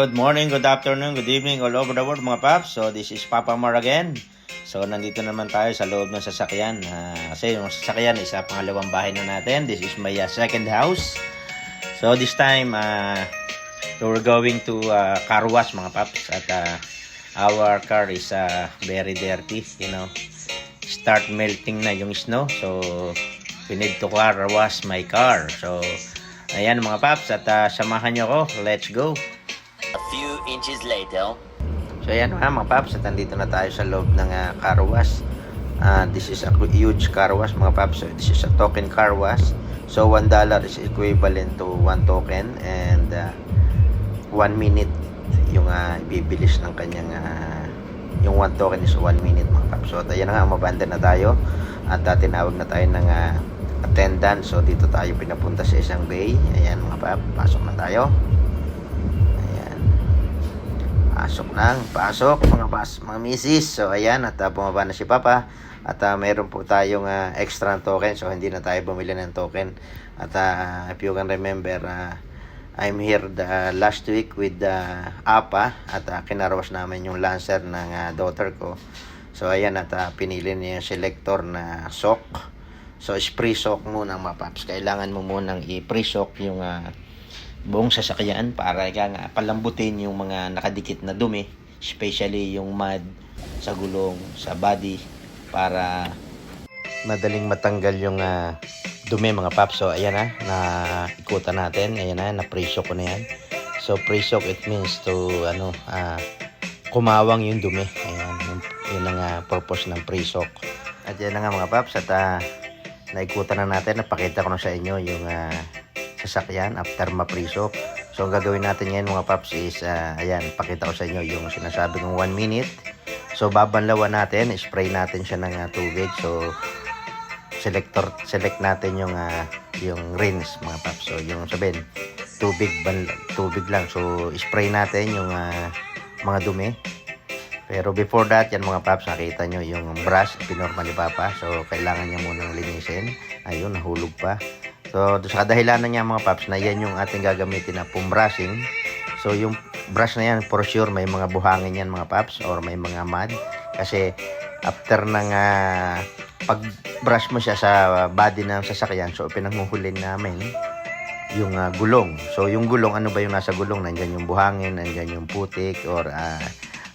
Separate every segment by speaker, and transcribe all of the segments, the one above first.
Speaker 1: Good morning, good afternoon, good evening all over the world mga paps. So this is Papa Mar again. So nandito naman tayo sa loob ng sasakyan. Kasi yung sasakyan is pangalawang bahay na natin. This is my second house. So this time we're going to car wash mga paps. At our car is very dirty, you know. Start melting na yung snow. So we need to car wash my car. So ayan mga paps, at samahan nyo ko. Let's go.
Speaker 2: A few inches later.
Speaker 1: So ayan mga paps, at nandito na tayo sa loob ng car wash. This is a huge car wash mga paps. So this is a token car wash. So $1 is equivalent to 1 token, and 1 minute yung ibibilis ng kanyang yung 1 token is 1 minute mga paps. So ayan na nga, mabanda na tayo at tinawag na tayo ng attendant. So dito tayo pinapunta sa isang bay. Ayan mga paps, pasok na tayo. Pasok mga misis. So ayan, at bumaba na si Papa. At mayroon po tayong extra token. So hindi na tayo bumili ng token. At if you can remember, I'm here the last week with Apa. At kinarawas namin yung Lancer ng daughter ko. So ayan, at pinili niya yung selector na sock. So spray sock muna mga paps. Kailangan mo munang i-pre sock yung buong sasakyan para palambutin yung mga nakadikit na dumi, especially yung mud sa gulong, sa body, para madaling matanggal yung dumi mga paps. So ayan na ikutan natin. Ayan na pre-soak ko na yan. So pre-soak, it means to kumawang yung dumi. Ayan, yun ang purpose ng pre-soak. At yan na nga mga paps, at naikutan na natin. Napakita ko na sa inyo yung sasakyan after ma-pre-soak. So ang gagawin natin ngayon mga paps is ayan, pakita ko sa inyo yung sinasabi kong 1 minute. So babanlawan natin, spray natin siya ng tubig. So select natin yung rinse mga paps. So yung sabihin tubig lang. So spray natin yung mga dumi. Pero before that, yan mga paps, nakita nyo yung brush pinormal ni Papa. So kailangan niya munang linisin. Ayun, nahulog pa. So, sa kadahilanan niya mga paps na yan yung ating gagamitin na foam brushing. So, yung brush na yan, for sure, may mga buhangin yan mga paps or may mga mud. Kasi, after ng pag-brush mo siya sa body ng sasakyan, so, pinanguhulin namin yung gulong. So, yung gulong, ano ba yung nasa gulong? Nandyan yung buhangin, nandyan yung putik, or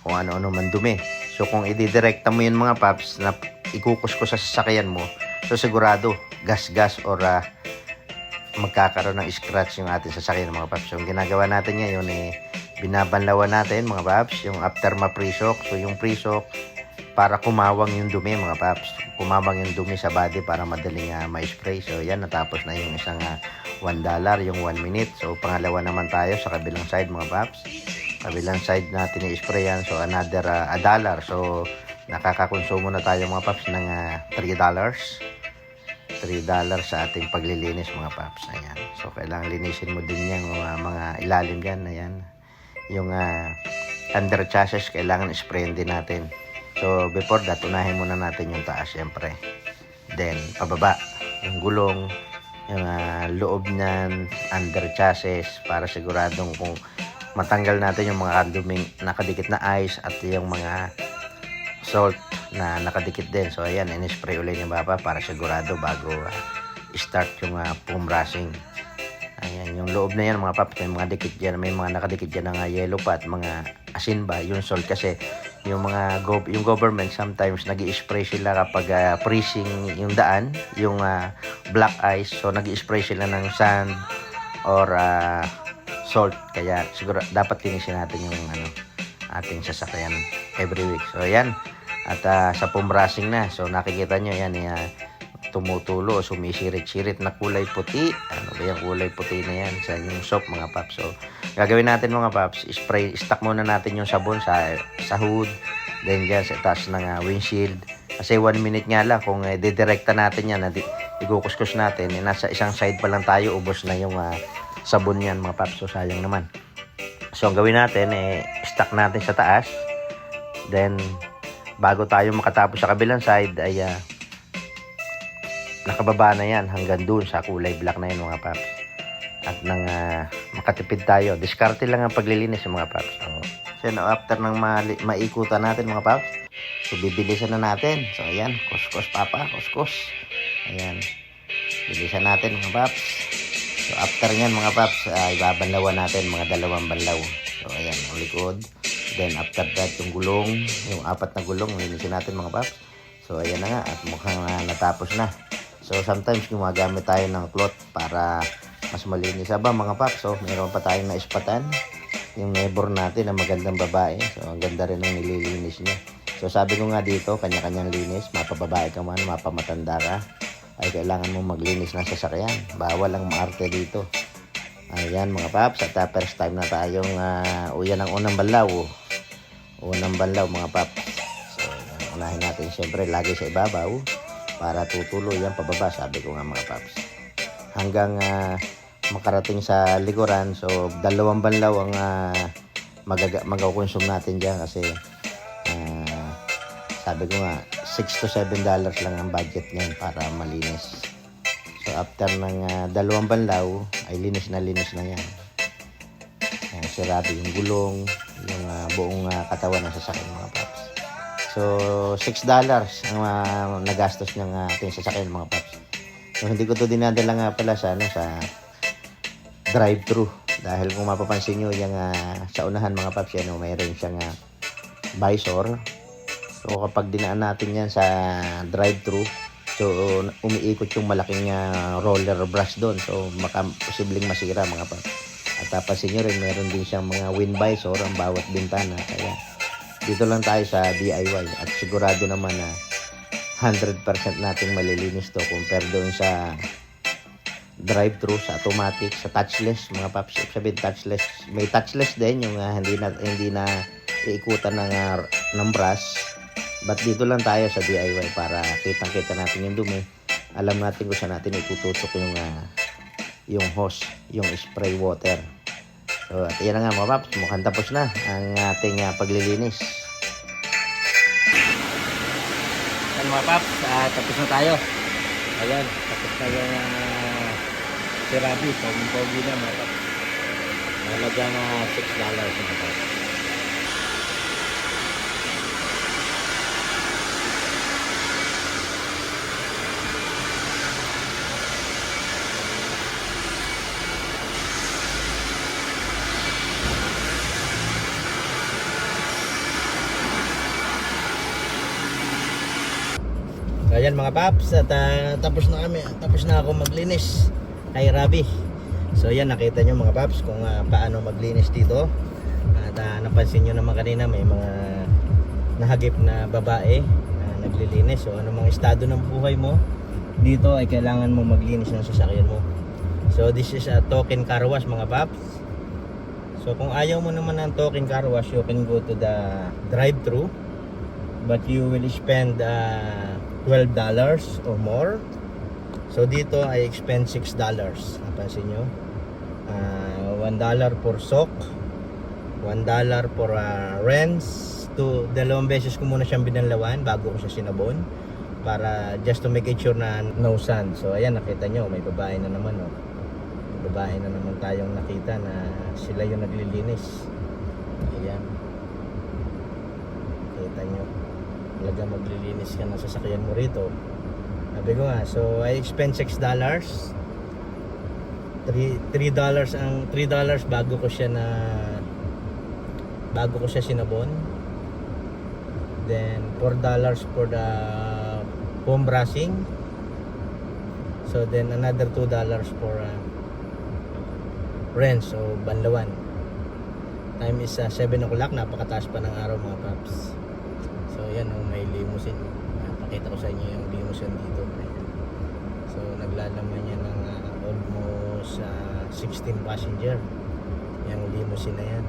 Speaker 1: kung ano-ano man dumi. So, kung ididirekta mo yun mga paps na ikukuskus sa sasakyan mo, so, sigurado, gas-gas or magkakaroon ng scratch yung ating sasakyan mga paps. So, yung ginagawa natin ngayon binabanlawan natin mga paps yung after ma-pre-soak. So yung pre-soak para kumawang yung dumi mga paps. Kumawang yung dumi sa body para madaling ma-spray. So yan, natapos na yung isang $1, yung 1 minute. So pangalawa naman tayo sa kabilang side mga paps. Kabilang side natin i-spray yan. So another $1. So nakakakonsumo na tayo mga paps ng $3 sa ating paglilinis mga paps. Ayan. So kailangan linisin mo din yung mga ilalim dyan. Ayan. Yung under chassis kailangan sprayin din natin. So before that, unahin muna natin yung taas syempre. Then pababa yung gulong, yung loob ng under chassis para siguradong kung matanggal natin yung mga duming nakadikit na ice at yung mga salt na nakadikit din. So ayan, in-spray ulit yung Papa para sigurado bago start yung foam brushing. Ayan, yung loob na yan mga paps, may mga dikit dyan, may mga nakadikit dyan ng yellow pa at mga asin ba, yung salt. Kasi yung mga yung government sometimes nag-i-spray sila kapag freezing yung daan, yung black ice. So nag-i-spray sila ng sand or salt. Kaya siguro dapat linisin natin yung ating sasakyan every week. So ayan, at sa foam brushing na. So nakikita nyo yan, tumutulo, sumisirit-sirit na kulay puti. Ano ba yung kulay puti na yan? Sa yung soap mga paps. So gagawin natin mga paps, stock muna natin yung sabon sa hood, then dyan sa taas ng windshield. Kasi 1 minute nga lang, kung didirekta natin yan, ikukuskus natin, nasa isang side pa lang tayo, ubos na yung sabon yan mga paps. So sayang naman. So ang gawin natin, stock natin sa taas. Then bago tayo makatapos sa kabilang side ay nakababa na yan hanggang dun sa kulay black na yun mga paps. at nang makatipid tayo. Diskarte lang ang paglilinis mga paps. So after ng maikutan natin mga paps, so bibilisan na natin. So ayan, kuskus papa, kuskus. Ayan, bilisan natin mga paps. So after nyan mga paps, ibabanlawan natin mga 2 banlaw. So ayan, ang likod. Then after that, yung gulong, yung 4 na gulong, linisin natin mga paps. So ayan na nga, at mukhang natapos na. So sometimes gumagamit tayo ng cloth para mas malinis. Aba mga paps, so meron pa tayong naispatan. Yung neighbor natin na magandang babae. So ang ganda rin ng nililinis niya. So sabi ko nga dito, kanya-kanyang linis. Mapababae ka man, mapamatanda ka, ay kailangan mong maglinis ng sasakyan. Bawal ang maarte dito. Ayan mga paps, at first time na tayong uyan ng unang banlaw. Unang banlaw mga paps. So unahin natin syempre lagi sa ibabaw para tutuloy yan pababa, sabi ko nga mga paps. Hanggang makarating sa likuran. So 2 banlaw ang magkakonsum natin dyan kasi sabi ko nga 6 to 7 dollars lang ang budget niyan para malinis. So after ng 2 banlaw ay linis na yan. Sirabi yung gulong, yung buong katawan ng sasakyan mga paps. So $6 ang nagastos ng ating sasakyan mga paps. So hindi ko to dinadala nga pala sa drive-thru, dahil kung mapapansin nyo yung sa unahan mga paps, yan, mayroon siyang visor. So kapag dinaan natin yan sa drive-thru, so umiikot yung malaking roller brush doon, so posibleng masira mga paps. At tapasin nyo rin, meron din siyang mga wind visor ang bawat bintana. Kaya dito lang tayo sa DIY at sigurado naman na 100% natin malilinis to compare doon sa drive-thru, sa automatic, sa touchless mga paps. Sabihin touchless, may touchless din yung hindi na iikutan ng brush. But dito lang tayo sa DIY para kitang-kita natin yung dumi. Alam natin kung saan natin itutusok yung hose, yung spray water. So at yan na nga mga paps, mukhang tapos na ang ating paglilinis. Yan mga paps, tapos na tayo. Ayan, tapos na yung sirabi. Pogi na mga paps. Nalagyan $6 mga paps. Ayan mga paps, at tapos na kami. Tapos na ako maglinis kay Rabi. So ayan, nakita nyo mga paps kung paano maglinis dito. At napansin nyo naman kanina may mga nahagip na babae na naglilinis. So anong mga estado ng buhay mo dito ay kailangan mo maglinis ng sasakyan mo. So this is a token car wash mga paps. So kung ayaw mo naman ng token car wash, you can go to the drive-thru, but you will spend $12 or more. So dito I expend $6. Napansin nyo, $1 for soak, $1 for rinse. 2 beses ko muna siyang binanlawan bago ko siya sinabon, para just to make it sure na no sand. So ayan, nakita nyo may babae na naman, oh. May babae na naman tayong nakita na sila yung naglilinis. Ayan, kita nyo, talaga maglilinis ka ng sasakyan mo rito. Sabi ko nga, so I expend $6. $3 ang $3 bago ko siya sinabon. Then $4 for the foam brushing. So then another $2 for rinse, so banlawan. Time is 7 o'clock, napakataas pa ng araw mga paps. So yan, may limousine. Pakita ko sa inyo yung limousine dito. So naglalaman niya ng almost 16 passenger yung limousine na yan.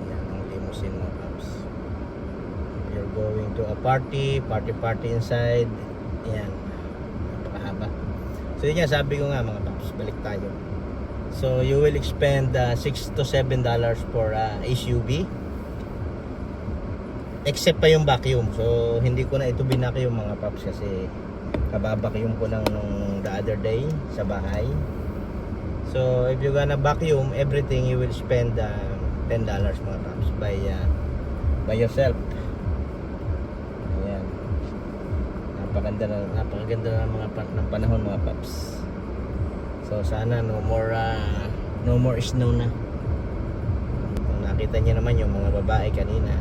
Speaker 1: Yan ang limousine mga paps. If you're going to a party inside, yan, napakahaba. So yun nga, sabi ko nga mga paps, balik tayo. So you will expend $6 to $7 for SUV, except pa yung vacuum. So hindi ko na ito binacuum mga paps kasi Kababacuum ko lang nung the other day sa bahay. So if you're gonna vacuum everything, you will spend $10 mga paps by yourself. Ayan. Napakaganda na mga ng panahon mga paps. So sana no more snow na. Kung nakita niyo naman yung mga babae kanina,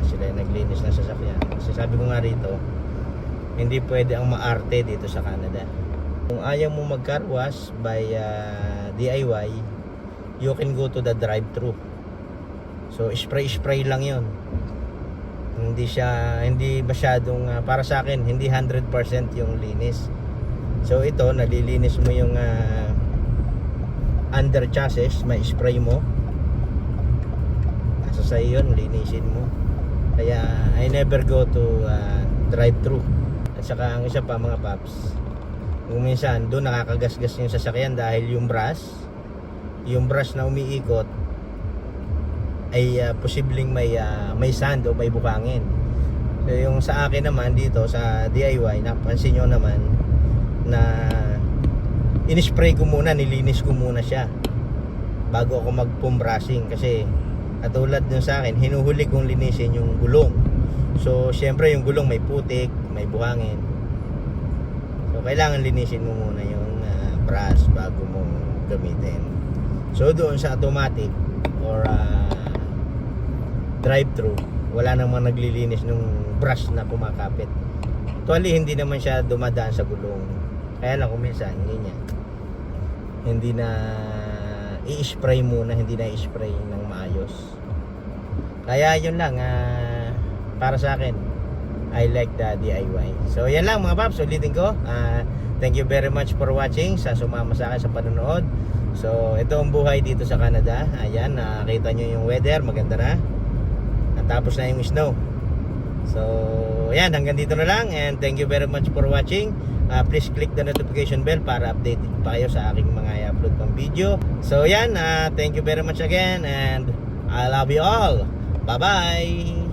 Speaker 1: sila yung naglinis ng sasakyan. Kasi sabi ko nga rito, hindi pwede ang maarte dito sa Canada. Kung ayaw mo mag-car wash by DIY, you can go to the drive-thru. So spray lang yon. Hindi masyadong para sa akin hindi 100% yung linis. So ito nalilinis mo yung under chassis, may spray mo. Nasa sa yun, linisin mo. Kaya I never go to drive-thru. At saka ang isa pa mga paps, kung minsan doon nakakagasgas yung sasakyan dahil yung brush na umiikot ay posibleng may sand o may bukangin. So yung sa akin naman dito sa DIY, napansin nyo naman na in-spray ko muna, nilinis ko muna siya bago ako mag-foam brushing. Kasi katulad dun sa akin, hinuhuli kong linisin yung gulong. So syempre yung gulong may putik, may buhangin. So kailangan linisin mo muna yung brush bago mo gamitin. So doon sa automatic or drive-thru, wala namang naglilinis nung brush na kumakapit. Actually hindi naman siya dumadaan sa gulong. Kaya lang kung minsan hindi na i-spray muna, hindi na i-spray ng maayos. Kaya yun lang para sa akin, I like the DIY. So yan lang mga paps, ulitin ko. Thank you very much for watching, sa sumama sa akin sa panonood. So ito ang buhay dito sa Canada. Ayan, nakita nyo yung weather, maganda na. Natapos na yung snow. So yan, hanggang dito na lang. And thank you very much for watching. Please click the notification bell para updated pa kayo sa aking mga i-upload pang video. So yan, thank you very much again. And I love you all. Bye bye.